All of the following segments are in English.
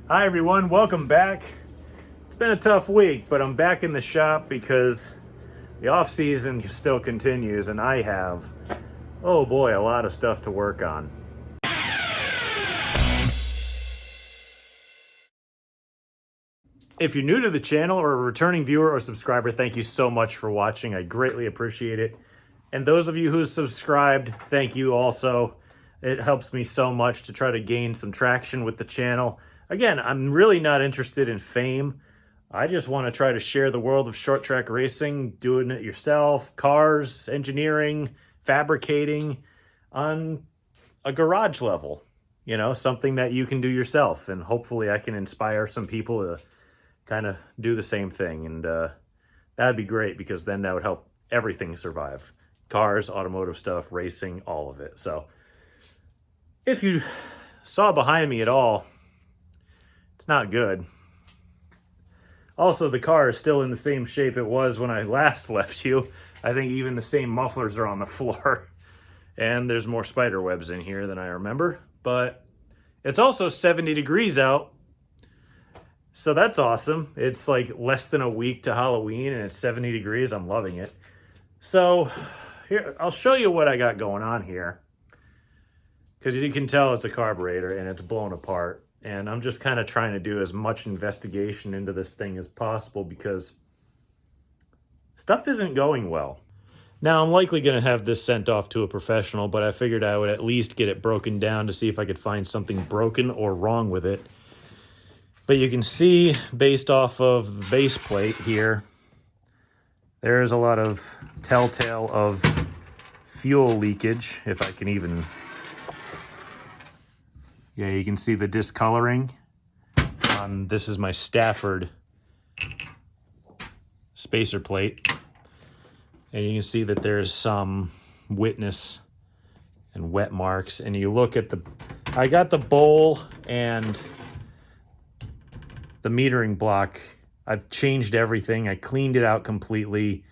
Hi everyone, welcome back. It's been a tough week, but I'm back in the shop because the off season still continues and I have, oh boy, a lot of stuff to work on. If you're new to the channel or a returning viewer or subscriber, thank you so much for watching. I greatly appreciate it. And those of you who subscribed, thank you also. It helps me so much to try to gain some traction with the channel. Again, I'm really not interested in fame. I just want to try to share the world of short track racing, doing it yourself, cars, engineering, fabricating on a garage level. You know, something that you can do yourself. And hopefully I can inspire some people to kind of do the same thing. And that'd be great because then that would help everything survive. Cars, automotive stuff, racing, all of it. So if you saw behind me at all, it's not good. Also, the car is still in the same shape it was when I last left you. I think even the same mufflers are on the floor. And there's more spider webs in here than I remember. But it's also 70 degrees out. So that's awesome. It's like less than a week to Halloween and it's 70 degrees. I'm loving it. So here, I'll show you what I got going on here. Because you can tell it's a carburetor and it's blown apart. And I'm just kind of trying to do as much investigation into this thing as possible because stuff isn't going well. Now, I'm likely going to have this sent off to a professional, but I figured I would at least get it broken down to see if I could find something broken or wrong with it. But you can see, based off of the base plate here, there's a lot of telltale of fuel leakage, if I can even... Yeah, you can see the discoloring. This is my Stafford spacer plate. And you can see that there's some wetness and wet marks. And you look at the... I got the bowl and the metering block. I've changed everything. I cleaned it out completely.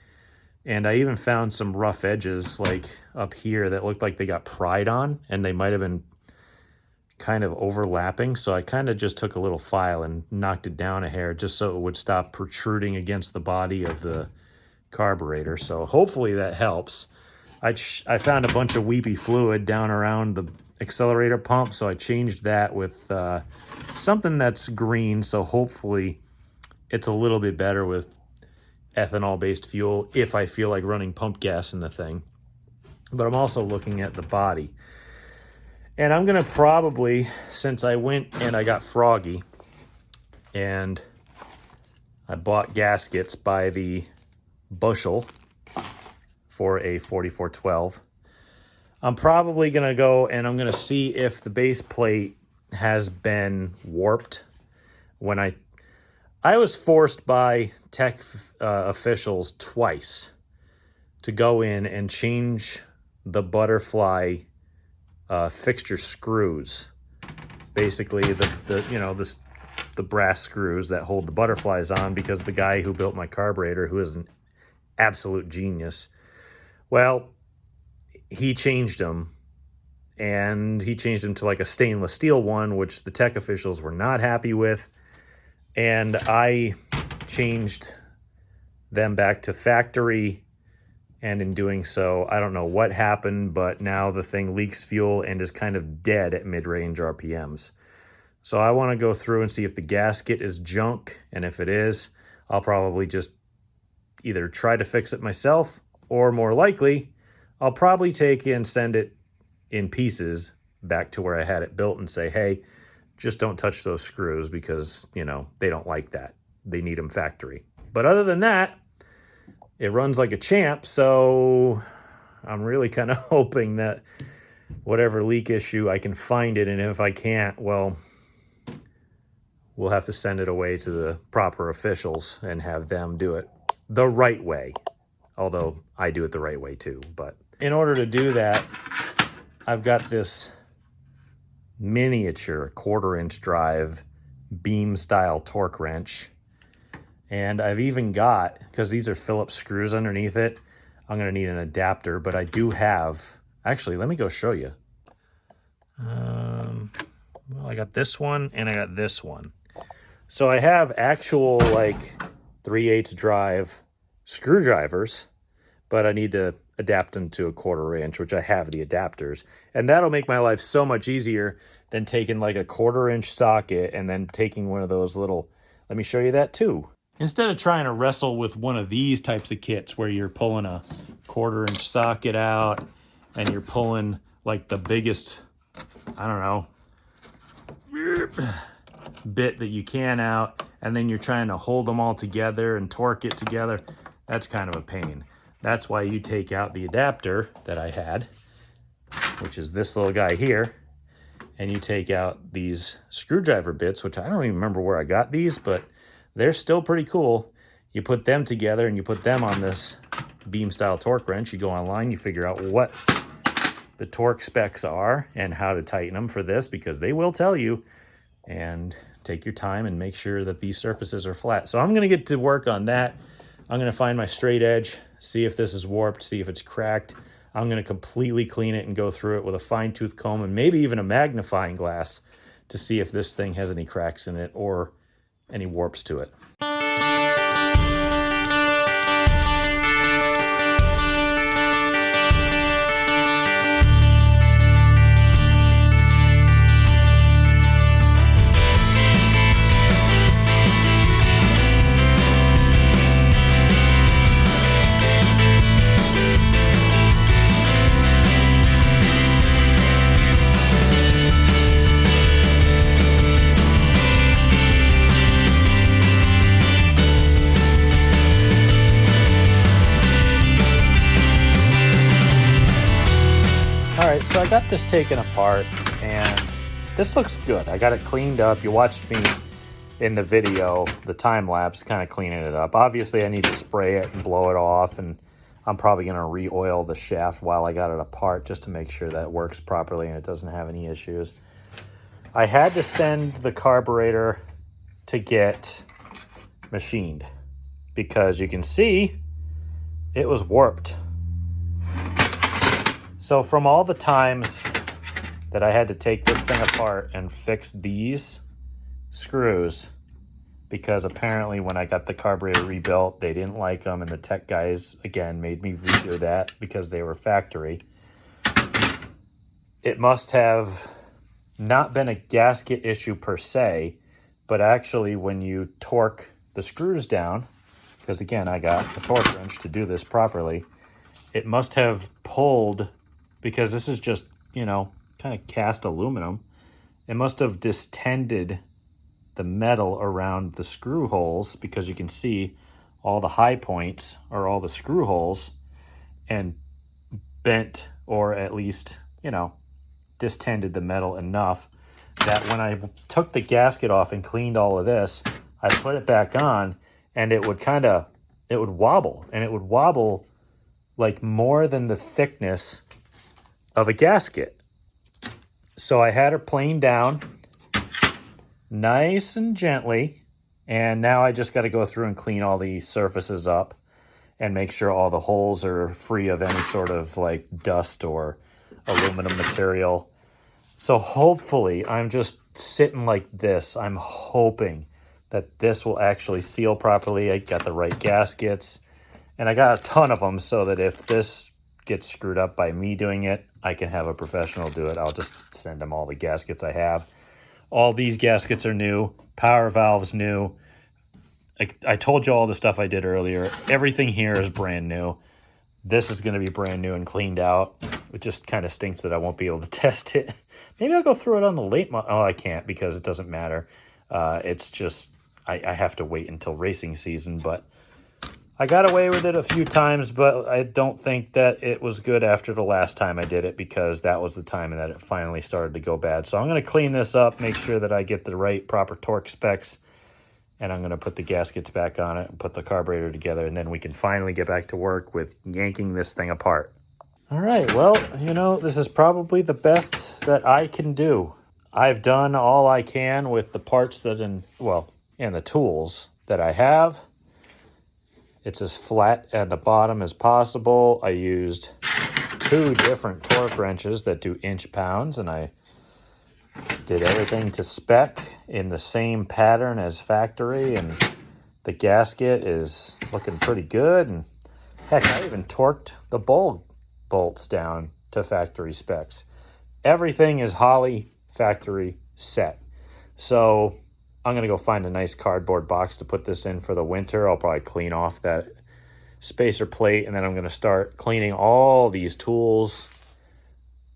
And I even found some rough edges like up here that looked like they got pried on. And they might have been kind of overlapping. So I kind of just took a little file and knocked it down a hair just so it would stop protruding against the body of the carburetor. So hopefully that helps. I found a bunch of weepy fluid down around the accelerator pump, so I changed that with something that's green, so hopefully it's a little bit better with ethanol-based fuel if I feel like running pump gas in the thing. But I'm also looking at the body. And I'm going to probably, since I went and I got Froggy, and I bought gaskets by the bushel for a 4412. I'm probably going to go and I'm going to see if the base plate has been warped. When I was forced by tech officials twice to go in and change the butterfly fixture screws. Basically the brass screws that hold the butterflies on, because the guy who built my carburetor, who is an absolute genius, well, he changed them, and he changed them to like a stainless steel one, which the tech officials were not happy with. And I changed them back to factory. And in doing so, I don't know what happened, but now the thing leaks fuel and is kind of dead at mid-range RPMs. So I want to go through and see if the gasket is junk. And if it is, I'll probably just either try to fix it myself, or more likely, I'll probably take and send it in pieces back to where I had it built and say, hey, just don't touch those screws because, you know, they don't like that. They need them factory. But other than that, it runs like a champ. So I'm really kind of hoping that whatever leak issue, I can find it. And if I can't, well, we'll have to send it away to the proper officials and have them do it the right way. Although I do it the right way too. But in order to do that, I've got this miniature 1/4-inch drive beam style torque wrench. And I've even got, because these are Phillips screws underneath it, I'm going to need an adapter, but I do have, actually, let me go show you. Well, I got this one and I got this one. So I have actual like 3/8 drive screwdrivers, but I need to adapt them to a 1/4 inch, which I have the adapters. And that'll make my life so much easier than taking like a 1/4 inch socket and then taking one of those little, let me show you that too. Instead of trying to wrestle with one of these types of kits where you're pulling a 1/4 inch socket out and you're pulling like the biggest, I don't know, bit that you can out, and then you're trying to hold them all together and torque it together, that's kind of a pain. That's why you take out the adapter that I had, which is this little guy here, and you take out these screwdriver bits, which I don't even remember where I got these, but they're still pretty cool. You put them together and you put them on this beam style torque wrench. You go online, you figure out what the torque specs are and how to tighten them for this, because they will tell you, and take your time and make sure that these surfaces are flat. So I'm going to get to work on that. I'm going to find my straight edge, see if this is warped, see if it's cracked. I'm going to completely clean it and go through it with a fine tooth comb and maybe even a magnifying glass to see if this thing has any cracks in it or any warps to it. Alright, so I got this taken apart, and this looks good. I got it cleaned up. You watched me in the video, the time lapse, kind of cleaning it up. Obviously, I need to spray it and blow it off, and I'm probably going to re-oil the shaft while I got it apart just to make sure that it works properly and it doesn't have any issues. I had to send the carburetor to get machined because you can see it was warped. So from all the times that I had to take this thing apart and fix these screws, because apparently when I got the carburetor rebuilt, they didn't like them, and the tech guys, again, made me redo that because they were factory. It must have not been a gasket issue per se, but actually when you torque the screws down, because again, I got a torque wrench to do this properly, it must have pulled, because this is just, you know, kind of cast aluminum. It must have distended the metal around the screw holes, because you can see all the high points are all the screw holes, and bent, or at least, you know, distended the metal enough that when I took the gasket off and cleaned all of this, I put it back on, and it would wobble, and it would wobble like more than the thickness of a gasket. So I had her planed down nice and gently, and now I just got to go through and clean all the surfaces up and make sure all the holes are free of any sort of like dust or aluminum material. So hopefully, I'm just sitting like this, I'm hoping that this will actually seal properly. I got the right gaskets, and I got a ton of them, so that if this gets screwed up by me doing it, I can have a professional do it. I'll just send them all the gaskets I have. All these gaskets are new. Power valves new. I told you all the stuff I did earlier. Everything here is brand new. This is going to be brand new and cleaned out. It just kind of stinks that I won't be able to test it. Maybe I'll go through it on the late model. Oh, I can't, because it doesn't matter. It's just, I have to wait until racing season, but I got away with it a few times, but I don't think that it was good after the last time I did it, because that was the time that it finally started to go bad. So I'm going to clean this up, make sure that I get the right proper torque specs, and I'm going to put the gaskets back on it and put the carburetor together, and then we can finally get back to work with yanking this thing apart. All right, well, you know, this is probably the best that I can do. I've done all I can with the parts and the tools that I have. It's as flat at the bottom as possible. I used 2 different torque wrenches that do inch pounds, and I Did everything to spec in the same pattern as factory, and the gasket is looking pretty good. And heck, I even torqued the bolts down to factory specs. Everything is Holley factory set. So I'm going to go find a nice cardboard box to put this in for the winter. I'll probably clean off that spacer plate, and then I'm going to start cleaning all these tools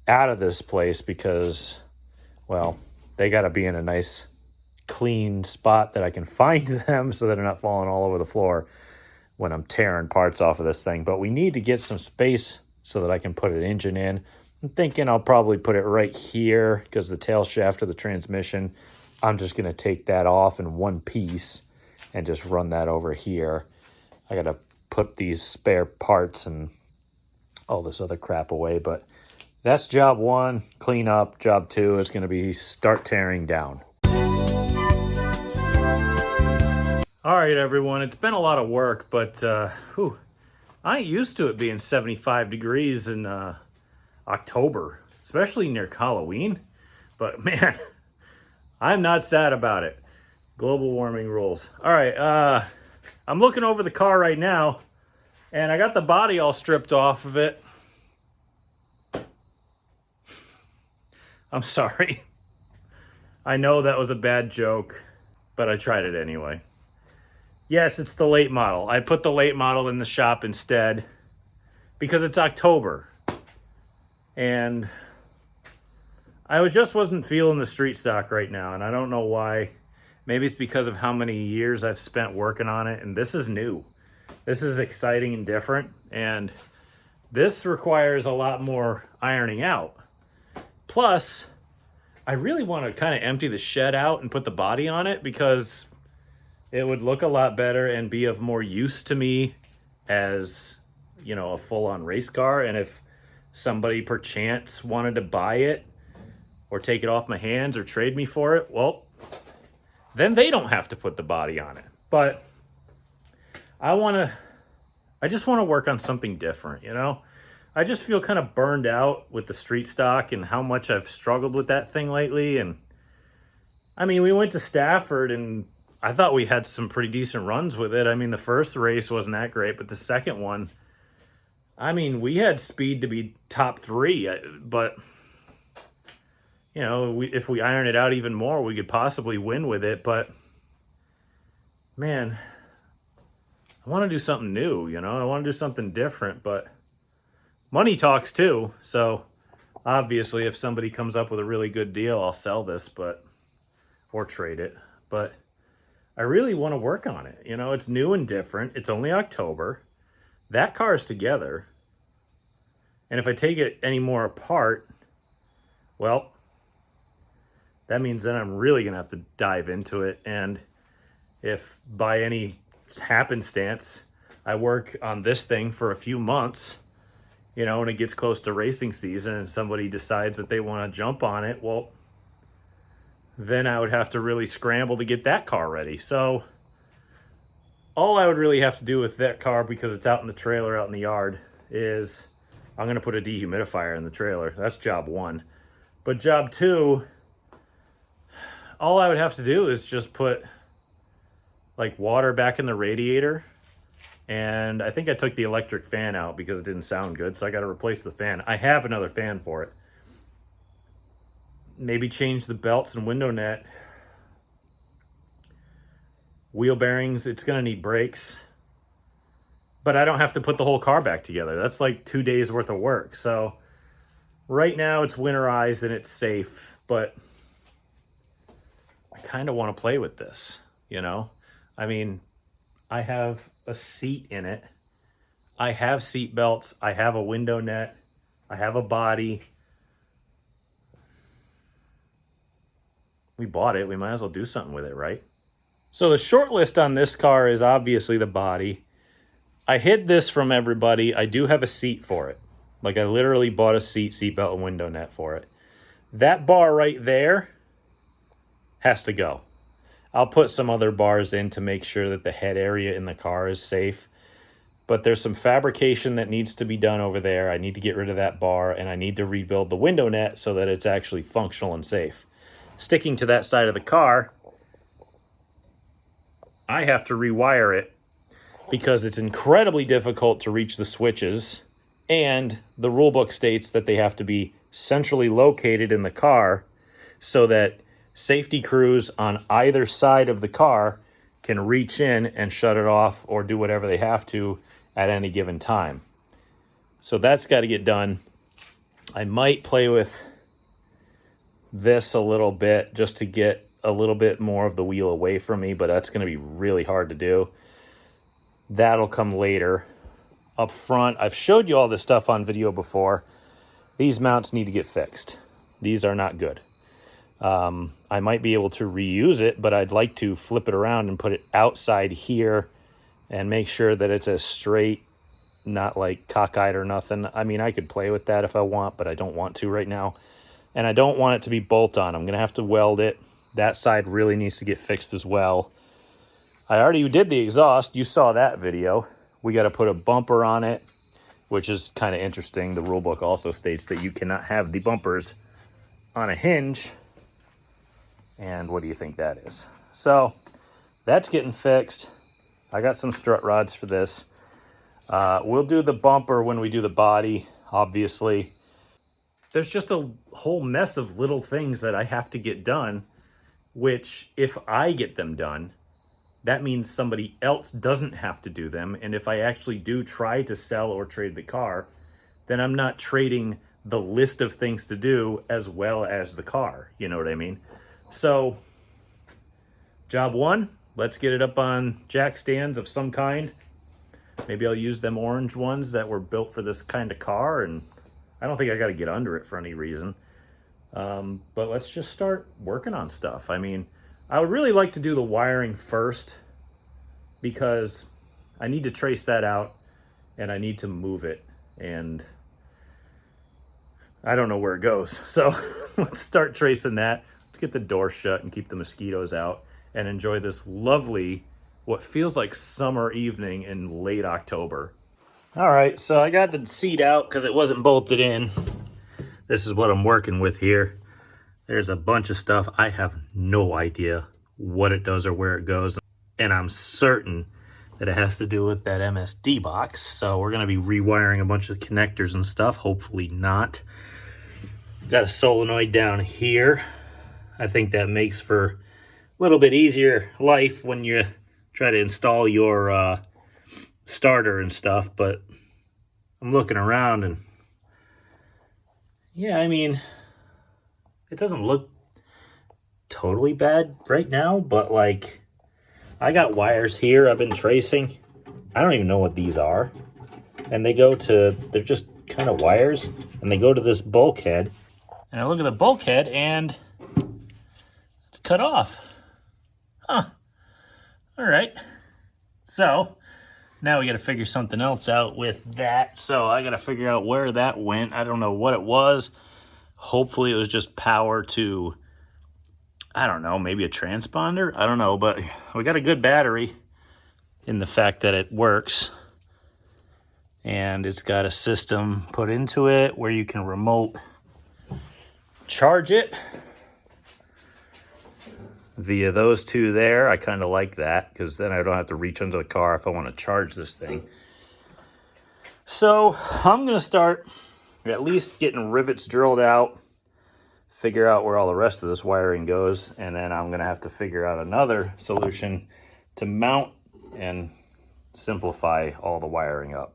out of this place because, well, they got to be in a nice clean spot that I can find them so that they're not falling all over the floor when I'm tearing parts off of this thing. But we need to get some space so that I can put an engine in. I'm thinking I'll probably put it right here because the tail shaft of the transmission, I'm just going to take that off in one piece and just run that over here. I got to put these spare parts and all this other crap away, but that's job one, clean up. Job two is going to be start tearing down. All right, everyone, it's been a lot of work, but I ain't used to it being 75 degrees in October, especially near Halloween. But man, I'm not sad about it. Global warming rules. All right, I'm looking over the car right now, and I got the body all stripped off of it. I'm sorry. I know that was a bad joke, but I tried it anyway. Yes, it's the late model. I put the late model in the shop instead because it's October. And I just wasn't feeling the street stock right now, and I don't know why. Maybe it's because of how many years I've spent working on it, and this is new. This is exciting and different, and this requires a lot more ironing out. Plus, I really want to kind of empty the shed out and put the body on it because it would look a lot better and be of more use to me as, you know, a full-on race car. And if somebody perchance wanted to buy it or take it off my hands or trade me for it, well, then they don't have to put the body on it. But I just want to work on something different, you know? I just feel kind of burned out with the street stock and how much I've struggled with that thing lately. And I mean, we went to Stafford and I thought we had some pretty decent runs with it. I mean, the first race wasn't that great, but the second one, I mean, we had speed to be top three, but you know, if we iron it out even more, we could possibly win with it. But man, I want to do something new, you know, I want to do something different, but money talks too. So obviously if somebody comes up with a really good deal, I'll sell this, or trade it. But I really want to work on it. You know, it's new and different. It's only October. That car is together. And if I take it any more apart, well, that means then I'm really going to have to dive into it. And if by any happenstance I work on this thing for a few months, you know, and it gets close to racing season and somebody decides that they want to jump on it, well, then I would have to really scramble to get that car ready. So all I would really have to do with that car, because it's out in the trailer, out in the yard, is I'm going to put a dehumidifier in the trailer. That's job one. But job two, all I would have to do is just put like water back in the radiator. And I think I took the electric fan out because it didn't sound good. So I got to replace the fan. I have another fan for it. Maybe change the belts and window net. Wheel bearings, it's going to need brakes. But I don't have to put the whole car back together. That's like 2 days worth of work. So right now it's winterized and it's safe, but I kind of want to play with this, you know? I mean, I have a seat in it. I have seat belts. I have a window net. I have a body. We bought it. We might as well do something with it, right? So the short list on this car is obviously the body. I hid this from everybody. I do have a seat for it. Like I literally bought a seat belt, and window net for it. That bar right there has to go. I'll put some other bars in to make sure that the head area in the car is safe. But there's some fabrication that needs to be done over there. I need to get rid of that bar, and I need to rebuild the window net so that it's actually functional and safe. sticking to that side of the car, I have to rewire it because it's incredibly difficult to reach the switches, and the rule book states that they have to be centrally located in the car so that safety crews on either side of the car can reach in and shut it off or do whatever they have to at any given time. So that's got to get done. I might play with this a little bit just to get a little bit more of the wheel away from me, but that's going to be really hard to do. That'll come later. Up front, I've showed you all this stuff on video before. These mounts need to get fixed. These are not good. I might be able to reuse it, but I'd like to flip it around and put it outside here and make sure that it's as straight, not like cockeyed or nothing. I mean, I could play with that if I want, but I don't want to right now. And I don't want it to be bolt-on. I'm going to have to weld it. That side really needs to get fixed as well. I already did the exhaust. You saw that video. We got to put a bumper on it, which is kind of interesting. The rule book also states that you cannot have the bumpers on a hinge. And what do you think that is? So that's getting fixed. I got some strut rods for this. We'll do the bumper when we do the body, obviously. There's just a whole mess of little things that I have to get done, which if I get them done, that means somebody else doesn't have to do them. And if I actually do try to sell or trade the car, then I'm not trading the list of things to do as well as the car. You know what I mean? So, job one, let's get it up on jack stands of some kind. Maybe I'll use them orange ones that were built for this kind of car, and I don't think I got to get under it for any reason. But let's just start working on stuff. I mean, I would really like to do the wiring first because I need to trace that out and I need to move it, and I don't know where it goes. So let's start tracing that. Let's get the door shut and keep the mosquitoes out and enjoy this lovely, what feels like summer evening in late October. All right, so I got the seat out because it wasn't bolted in. This is what I'm working with here. There's a bunch of stuff. I have no idea what it does or where it goes. And I'm certain that it has to do with that MSD box. So we're going to be rewiring a bunch of connectors and stuff. Hopefully not. Got a solenoid down here. I think that makes for a little bit easier life when you try to install your starter and stuff. But I'm looking around and yeah, I mean, it doesn't look totally bad right now, but like I got wires here I've been tracing. I don't even know what these are. And they go to, they're just kind of wires, and they go to this bulkhead. And I look at the bulkhead and it's cut off. Huh. All right. So now we got to figure something else out with that. So I got to figure out where that went. I don't know what it was. Hopefully it was just power to, I don't know, maybe a transponder? I don't know, but we got a good battery in the fact that it works. And it's got a system put into it where you can remote charge it via those two there. I kind of like that because then I don't have to reach under the car if I want to charge this thing. So I'm going to start at least getting rivets drilled out, figure out where all the rest of this wiring goes, and then I'm going to have to figure out another solution to mount and simplify all the wiring up.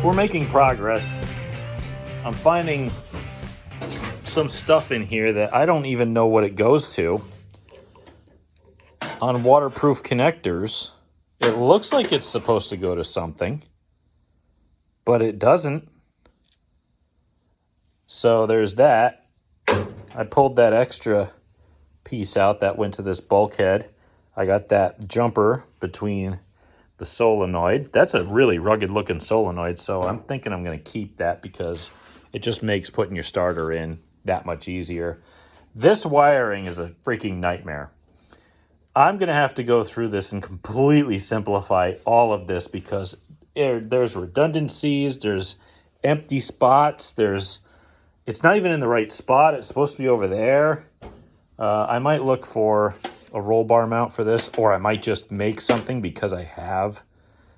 We're making progress. I'm finding some stuff in here that I don't even know what it goes to. On waterproof connectors, it looks like it's supposed to go to something. but it doesn't. So there's that. I pulled that extra piece out that went to this bulkhead. I got that jumper between the solenoid. That's a really rugged looking solenoid, so I'm thinking I'm going to keep that because it just makes putting your starter in that much easier. This wiring is a freaking nightmare. I'm going to have to go through this and completely simplify all of this because there's redundancies, there's empty spots, it's not even in the right spot. It's supposed to be over there. I might look for a roll bar mount for this, or I might just make something because I have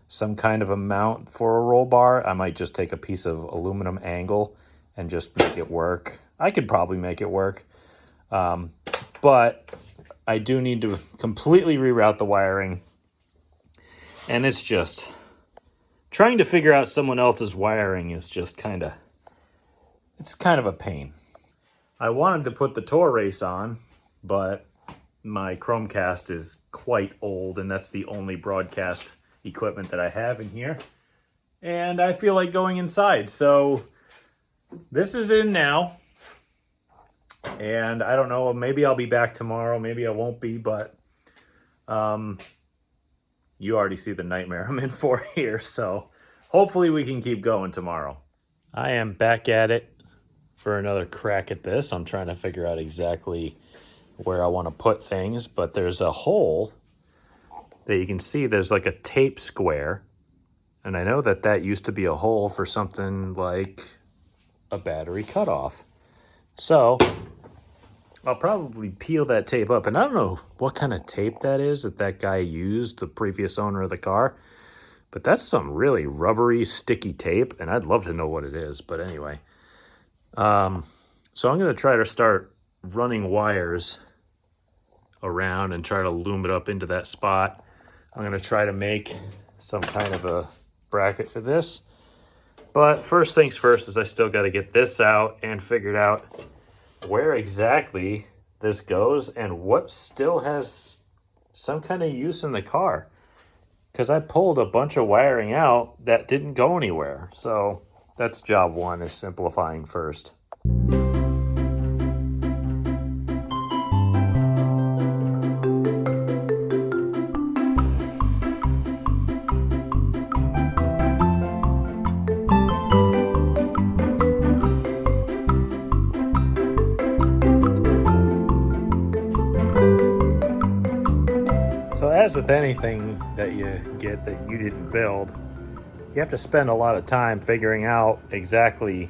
some kind of a mount for a roll bar. I might just take a piece of aluminum angle and just make it work. I could probably make it work. But I do need to completely reroute the wiring. And it's just trying to figure out someone else's wiring is just it's kind of a pain. I wanted to put the Tour Race on, but my Chromecast is quite old, and that's the only broadcast equipment that I have in here. And I feel like going inside, so this is in now. And I don't know, maybe I'll be back tomorrow, maybe I won't be, but you already see the nightmare I'm in for here, so hopefully we can keep going tomorrow. I am back at it for another crack at this. I'm trying to figure out exactly where I want to put things, but there's a hole that you can see. There's like a tape square, and I know that used to be a hole for something like a battery cutoff. So I'll probably peel that tape up, and I don't know what kind of tape that is that guy used, the previous owner of the car, but that's some really rubbery, sticky tape, and I'd love to know what it is. But anyway, so I'm going to try to start running wires around and try to loom it up into that spot. I'm going to try to make some kind of a bracket for this. But first things first is I still got to get this out and figured out where exactly this goes and what still has some kind of use in the car. Because I pulled a bunch of wiring out that didn't go anywhere. So that's job one, is simplifying first. So as with anything that you get that you didn't build, you have to spend a lot of time figuring out exactly,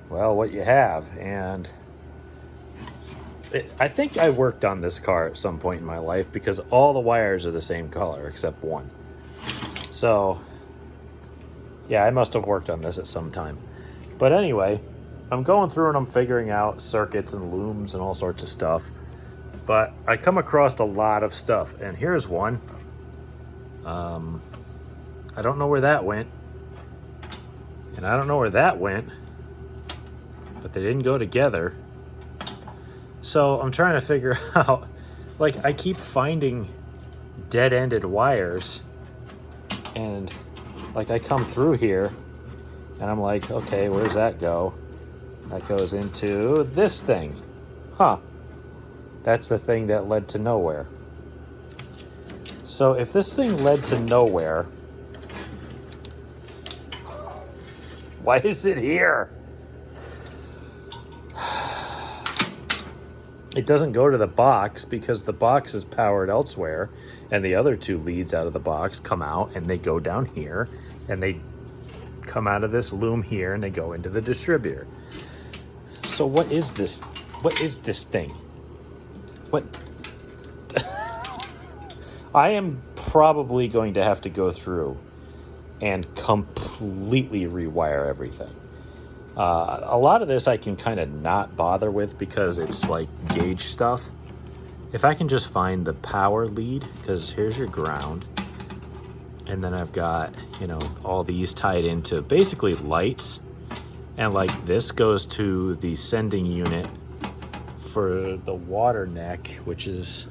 well, what you have. And I think I worked on this car at some point in my life because all the wires are the same color except one. So yeah, I must have worked on this at some time. But anyway, I'm going through and I'm figuring out circuits and looms and all sorts of stuff. But I come across a lot of stuff, and here's one. I don't know where that went, and I don't know where that went, but they didn't go together. So I'm trying to figure out, like, I keep finding dead-ended wires, and like I come through here and I'm like, okay, where's that go? That goes into this thing. Huh. That's the thing that led to nowhere. So if this thing led to nowhere, why is it here? It doesn't go to the box because the box is powered elsewhere, and the other two leads out of the box come out and they go down here, and they come out of this loom here and they go into the distributor. So what is this? What is this thing? What? I am probably going to have to go through and completely rewire everything. A lot of this I can kind of not bother with because it's like gauge stuff. If I can just find the power lead, because here's your ground, and then I've got, all these tied into basically lights, and like this goes to the sending unit for the water neck, which is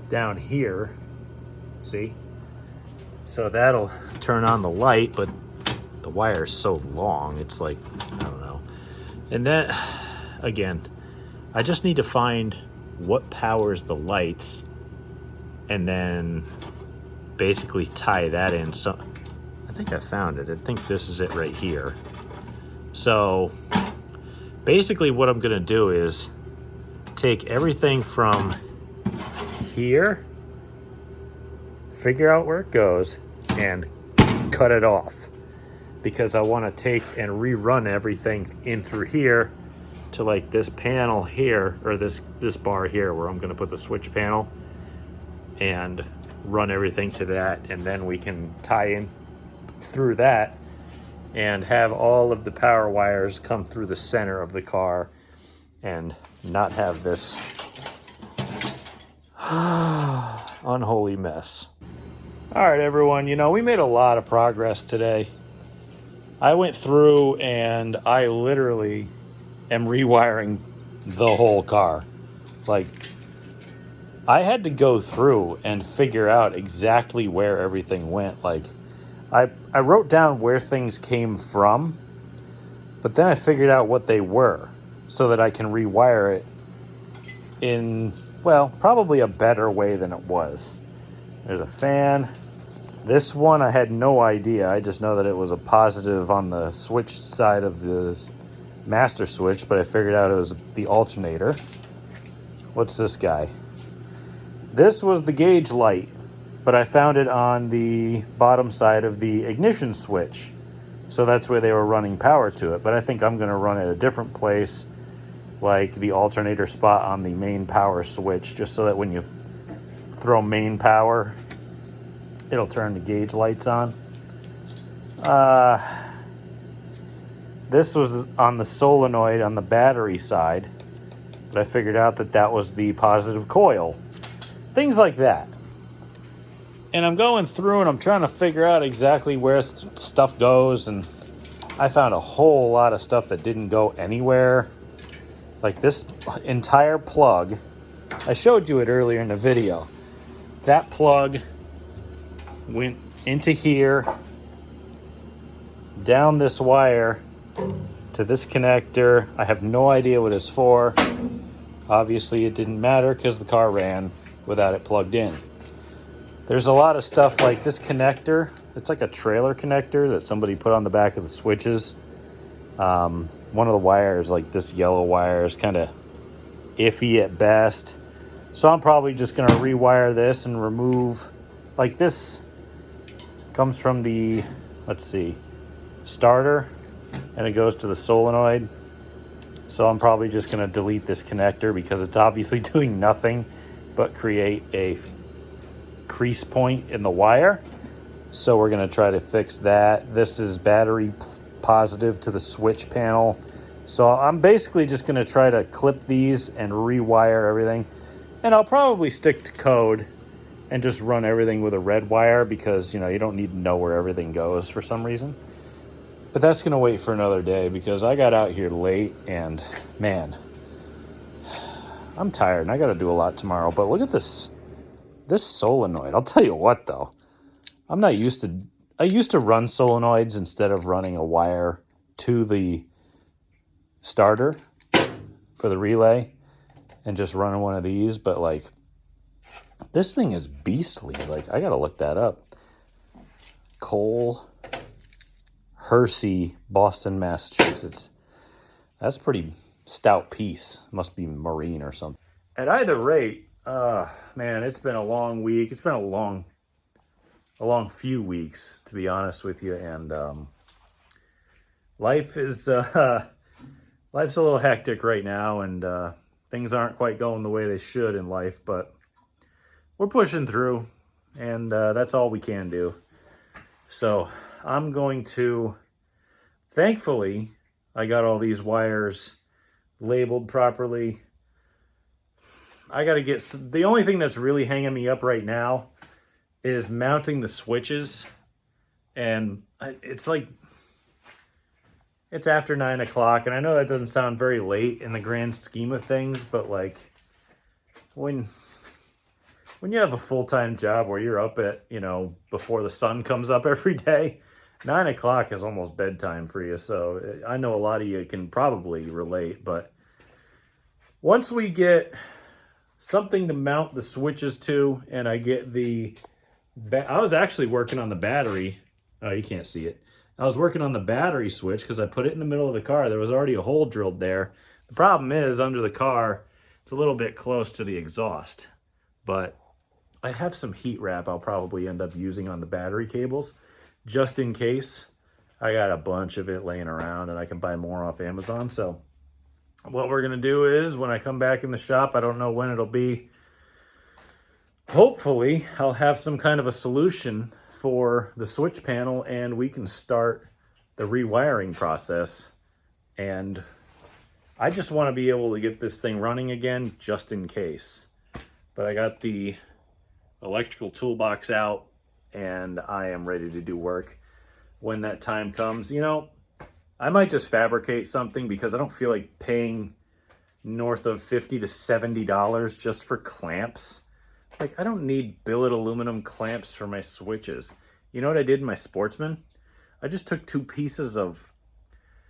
down here. See? So that'll turn on the light, but the wire is so long, it's like, I don't know. And then, again, I just need to find what powers the lights and then basically tie that in. So I think I found it. I think this is it right here. So basically what I'm gonna do is take everything from here, figure out where it goes, and cut it off, because I want to take and rerun everything in through here to like this panel here, or this bar here where I'm going to put the switch panel, and run everything to that, and then we can tie in through that and have all of the power wires come through the center of the car and not have this unholy mess. All right, everyone, you know, we made a lot of progress today. I went through and I literally am rewiring the whole car. Like, I had to go through and figure out exactly where everything went. Like, I wrote down where things came from, but then I figured out what they were so that I can rewire it in, well, probably a better way than it was. There's a fan. This one I had no idea. I just know that it was a positive on the switch side of the master switch, but I figured out it was the alternator. What's this guy? This was the gauge light, but I found it on the bottom side of the ignition switch. So that's where they were running power to it. But I think I'm going to run it a different place, like the alternator spot on the main power switch, just so that when you throw main power, it'll turn the gauge lights on. This was on the solenoid on the battery side, but I figured out that that was the positive coil. Things like that. And I'm going through and I'm trying to figure out exactly where stuff goes, and I found a whole lot of stuff that didn't go anywhere. Like this entire plug, I showed you it earlier in the video. That plug went into here, down this wire to this connector. I have no idea what it's for. Obviously it didn't matter because the car ran without it plugged in. There's a lot of stuff like this connector. It's like a trailer connector that somebody put on the back of the switches. One of the wires, like this yellow wire, is kind of iffy at best. So I'm probably just going to rewire this and remove, like this comes from the, let's see, starter, and it goes to the solenoid. So I'm probably just going to delete this connector because it's obviously doing nothing but create a crease point in the wire. So we're going to try to fix that. This is battery positive to the switch panel. So I'm basically just going to try to clip these and rewire everything. And I'll probably stick to code and just run everything with a red wire because, you know, you don't need to know where everything goes for some reason. But that's going to wait for another day because I got out here late and, man, I'm tired and I got to do a lot tomorrow. But look at this solenoid. I'll tell you what, though. I used to run solenoids instead of running a wire to the starter for the relay and just running one of these. But, like, this thing is beastly. Like, I got to look that up. Cole Hersey, Boston, Massachusetts. That's a pretty stout piece. Must be marine or something. At either rate, man, it's been a long week. It's been a long few weeks, to be honest with you. And life's a little hectic right now, and things aren't quite going the way they should in life, but we're pushing through, and that's all we can do. So I'm going to, thankfully, I got all these wires labeled properly. I got to get, the only thing that's really hanging me up right now is mounting the switches. And it's like, it's after 9 o'clock, and I know that doesn't sound very late in the grand scheme of things, but like, when when you have a full-time job where you're up at, before the sun comes up every day, 9 o'clock is almost bedtime for you. So I know a lot of you can probably relate, but once we get something to mount the switches to, and I get I was actually working on the battery. Oh, you can't see it. I was working on the battery switch because I put it in the middle of the car. There was already a hole drilled there. The problem is, under the car, it's a little bit close to the exhaust. But I have some heat wrap I'll probably end up using on the battery cables, just in case. I got a bunch of it laying around, and I can buy more off Amazon. So what we're going to do is, when I come back in the shop, I don't know when it'll be, hopefully I'll have some kind of a solution for the switch panel, and we can start the rewiring process. And I just want to be able to get this thing running again, just in case. But I got the electrical toolbox out, and I am ready to do work when that time comes. I might just fabricate something, because I don't feel like paying north of $50 to $70 just for clamps. Like, I don't need billet aluminum clamps for my switches. You know what I did in my Sportsman? I just took 2 pieces of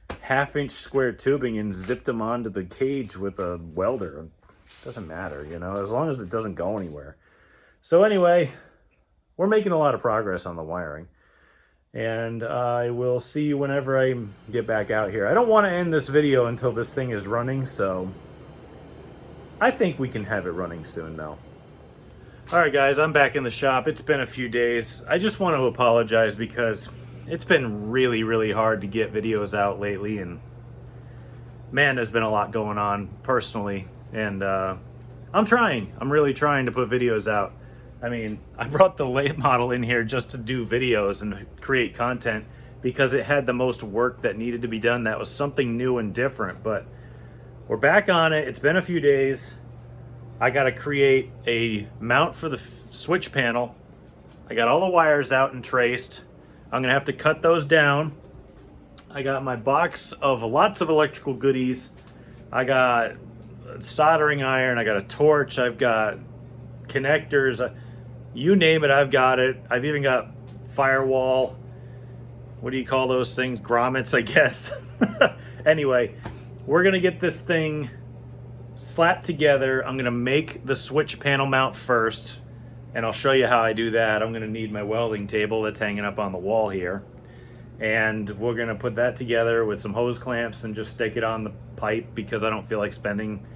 1/2-inch square tubing and zipped them onto the cage with a welder. It doesn't matter, as long as it doesn't go anywhere. So anyway, we're making a lot of progress on the wiring. And I will see you whenever I get back out here. I don't want to end this video until this thing is running, so I think we can have it running soon, though. All right, guys, I'm back in the shop. It's been a few days. I just want to apologize, because it's been really, really hard to get videos out lately. And man, there's been a lot going on personally. And I'm trying. I'm really trying to put videos out. I mean, I brought the late model in here just to do videos and create content, because it had the most work that needed to be done. That was something new and different, but we're back on it. It's been a few days. I got to create a mount for the switch panel. I got all the wires out and traced. I'm going to have to cut those down. I got my box of lots of electrical goodies. I got a soldering iron. I got a torch. I've got connectors. You name it, I've got it. I've even got firewall. What do you call those things? Grommets, I guess. Anyway, we're going to get this thing slapped together. I'm going to make the switch panel mount first, and I'll show you how I do that. I'm going to need my welding table that's hanging up on the wall here. And we're going to put that together with some hose clamps and just stick it on the pipe, because I don't feel like spending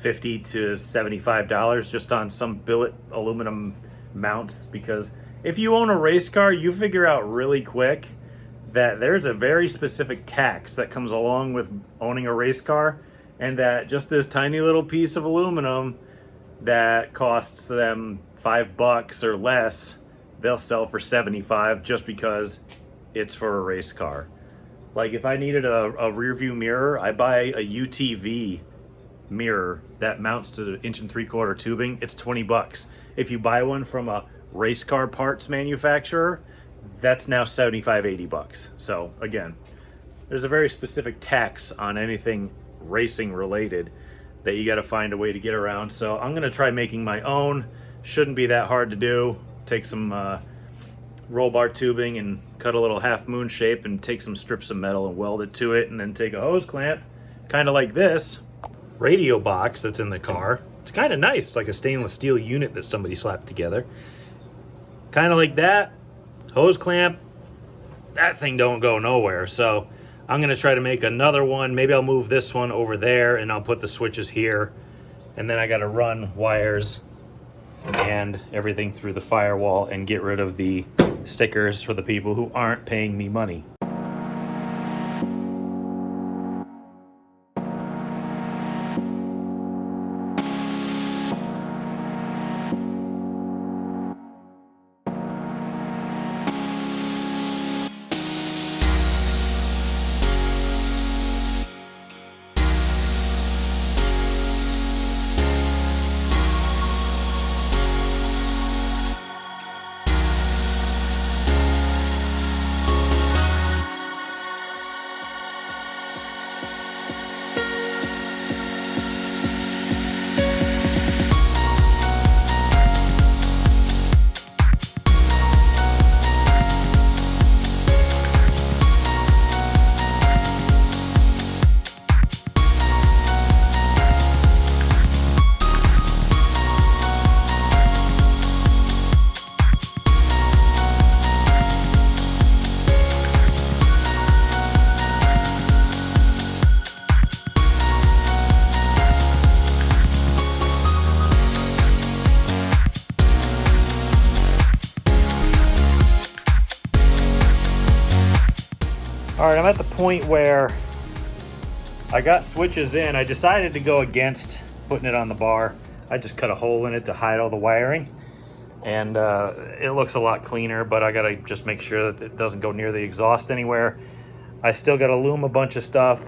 $50 to $75 just on some billet aluminum mounts. Because if you own a race car, you figure out really quick that there's a very specific tax that comes along with owning a race car, and that just this tiny little piece of aluminum that costs them $5 or less, they'll sell for $75 just because it's for a race car. Like, if I needed a rear view mirror, I buy a UTV mirror that mounts to the 1 3/4 tubing. It's $20. If you buy one from a race car parts manufacturer, that's now $75-80. So again, there's a very specific tax on anything racing related that you got to find a way to get around. So I'm going to try making my own. Shouldn't be that hard to do. Take some roll bar tubing and cut a little half moon shape, and take some strips of metal and weld it to it, and then take a hose clamp, kind of like this radio box that's in the car. It's kind of nice. It's like a stainless steel unit that somebody slapped together. Kind of like that. Hose clamp. That thing don't go nowhere. So I'm going to try to make another one. Maybe I'll move this one over there, and I'll put the switches here. And then I got to run wires and everything through the firewall and get rid of the stickers for the people who aren't paying me money. All right, I'm at the point where I got switches in. I decided to go against putting it on the bar. I just cut a hole in it to hide all the wiring, and it looks a lot cleaner, but I gotta just make sure that it doesn't go near the exhaust anywhere. I still gotta loom a bunch of stuff.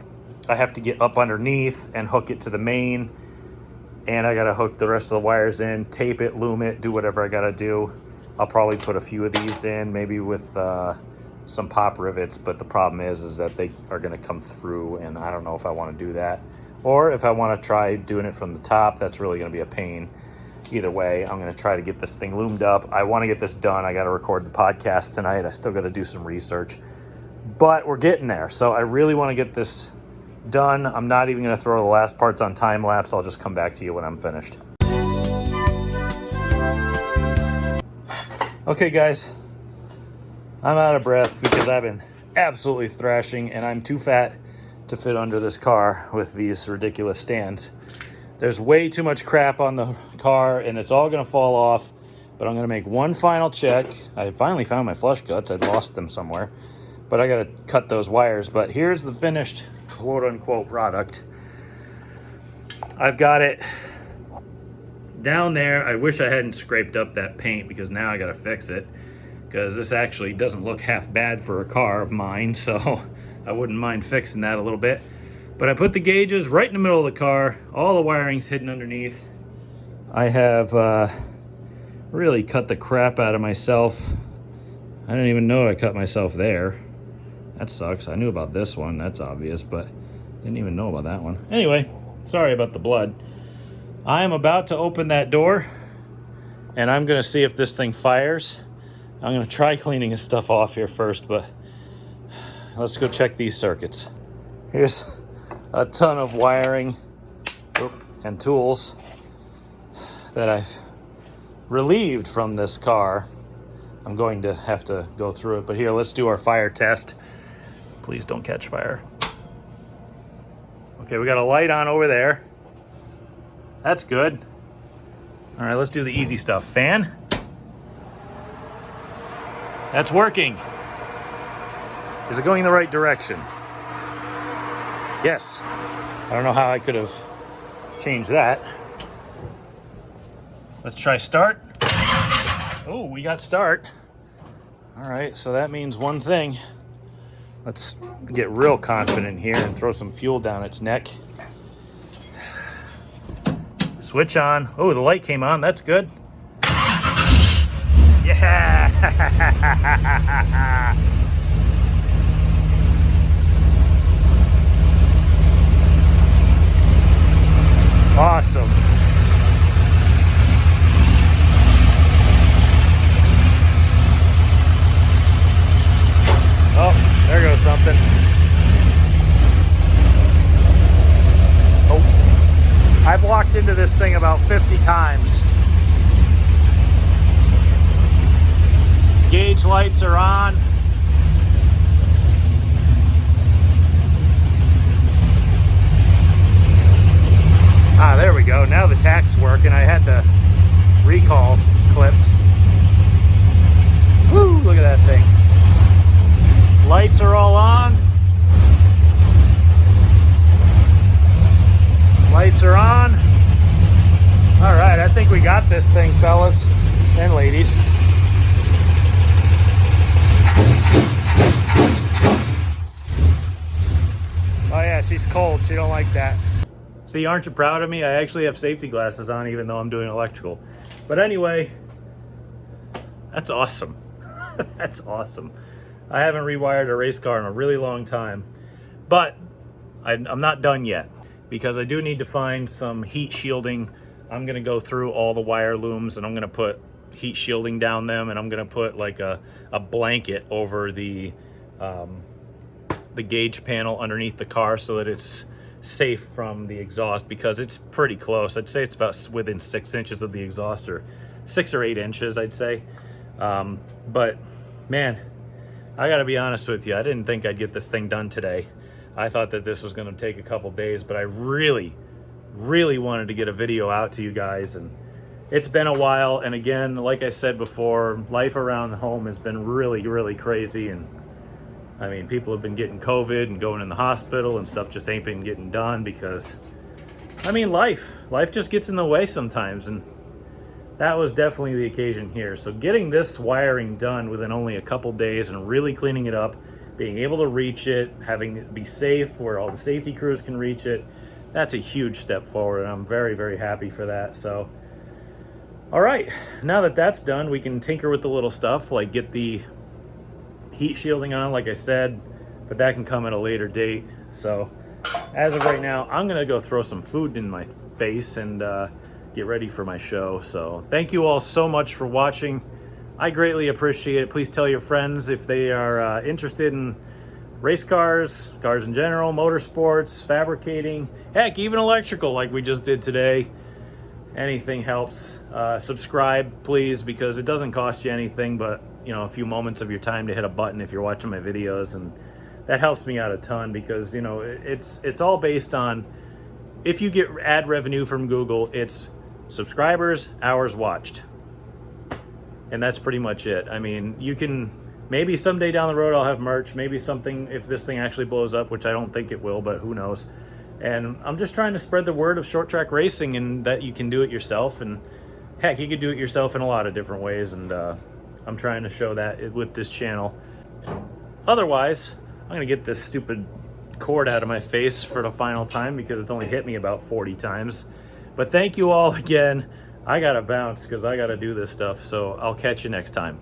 I have to get up underneath and hook it to the main, and I gotta hook the rest of the wires in, tape it, loom it, do whatever I gotta do. I'll probably put a few of these in, maybe with some pop rivets, but the problem is that they are gonna come through, and I don't know if I wanna do that. Or if I wanna try doing it from the top, that's really gonna be a pain. Either way, I'm gonna try to get this thing loomed up. I wanna get this done. I gotta record the podcast tonight. I still gotta do some research, but we're getting there. So I really wanna get this done. I'm not even gonna throw the last parts on time lapse. I'll just come back to you when I'm finished. Okay guys, I'm out of breath because I've been absolutely thrashing, and I'm too fat to fit under this car with these ridiculous stands. There's way too much crap on the car and it's all gonna fall off, but I'm gonna make one final check. I finally found my flush cuts. I'd lost them somewhere, but I gotta cut those wires. But here's the finished quote unquote product. I've got it down there. I wish I hadn't scraped up that paint because now I gotta fix it, because this actually doesn't look half bad for a car of mine, so I wouldn't mind fixing that a little bit. But I put the gauges right in the middle of the car, all the wiring's hidden underneath. I have really cut the crap out of myself. I didn't even know I cut myself there. That sucks. I knew about this one, that's obvious, but didn't even know about that one. Anyway, sorry about the blood. I am about to open that door, and I'm gonna see if this thing fires. I'm gonna try cleaning this stuff off here first, but let's go check these circuits. Here's a ton of wiring and tools that I've relieved from this car. I'm going to have to go through it, but here, let's do our fire test. Please don't catch fire. Okay, we got a light on over there. That's good. All right, let's do the easy stuff. Fan. That's working. Is it going in the right direction? Yes. I don't know how I could have changed that. Let's try start. Oh, we got start. All right, so that means one thing. Let's get real confident here and throw some fuel down its neck. Switch on. Oh, the light came on. That's good. Yeah! Awesome. Oh, there goes something. Oh, I've walked into this thing about 50 times. Gauge lights are on. Ah, there we go. Now the tach's working. I had the recall clipped. Woo, look at that thing. Lights are all on. Lights are on. All right, I think we got this thing, fellas and ladies. Oh yeah, she's cold. She don't like that. See, aren't you proud of me? I actually have safety glasses on even though I'm doing electrical. But anyway, that's awesome. That's awesome. I haven't rewired a race car in a really long time. But I'm not done yet, because I do need to find some heat shielding. I'm going to go through all the wire looms and I'm going to put heat shielding down them, and I'm going to put like a blanket over the gauge panel underneath the car so that it's safe from the exhaust, because it's pretty close. I'd say it's about within 6 inches of the exhaust, or 6 or 8 inches, I'd say. But man, I gotta be honest with you, I didn't think I'd get this thing done today. I thought that this was gonna take a couple days, but I really wanted to get a video out to you guys, and it's been a while. And again, like I said before, life around home has been really crazy, and I mean, people have been getting COVID and going in the hospital and stuff just ain't been getting done because, I mean, life just gets in the way sometimes, and that was definitely the occasion here. So getting this wiring done within only a couple days and really cleaning it up, being able to reach it, having it be safe where all the safety crews can reach it, that's a huge step forward, and I'm very, very happy for that. So, all right, now that that's done, we can tinker with the little stuff, like get the heat shielding on, like I said, but that can come at a later date. So as of right now, I'm gonna go throw some food in my face and get ready for my show. So thank you all so much for watching. I greatly appreciate it. Please tell your friends if they are interested in race cars, cars in general, motorsports, fabricating, heck, even electrical like we just did today. Anything helps. Subscribe, please, because it doesn't cost you anything but, you know, a few moments of your time to hit a button if you're watching my videos, and that helps me out a ton because, you know, it's all based on, if you get ad revenue from Google, it's subscribers, hours watched. And that's pretty much it. I mean, you can, maybe someday down the road I'll have merch, maybe something if this thing actually blows up, which I don't think it will, but who knows. And I'm just trying to spread the word of short track racing and that you can do it yourself. And heck, you can do it yourself in a lot of different ways. And I'm trying to show that with this channel. Otherwise, I'm gonna get this stupid cord out of my face for the final time because it's only hit me about 40 times. But thank you all again. I gotta bounce because I gotta do this stuff. So I'll catch you next time.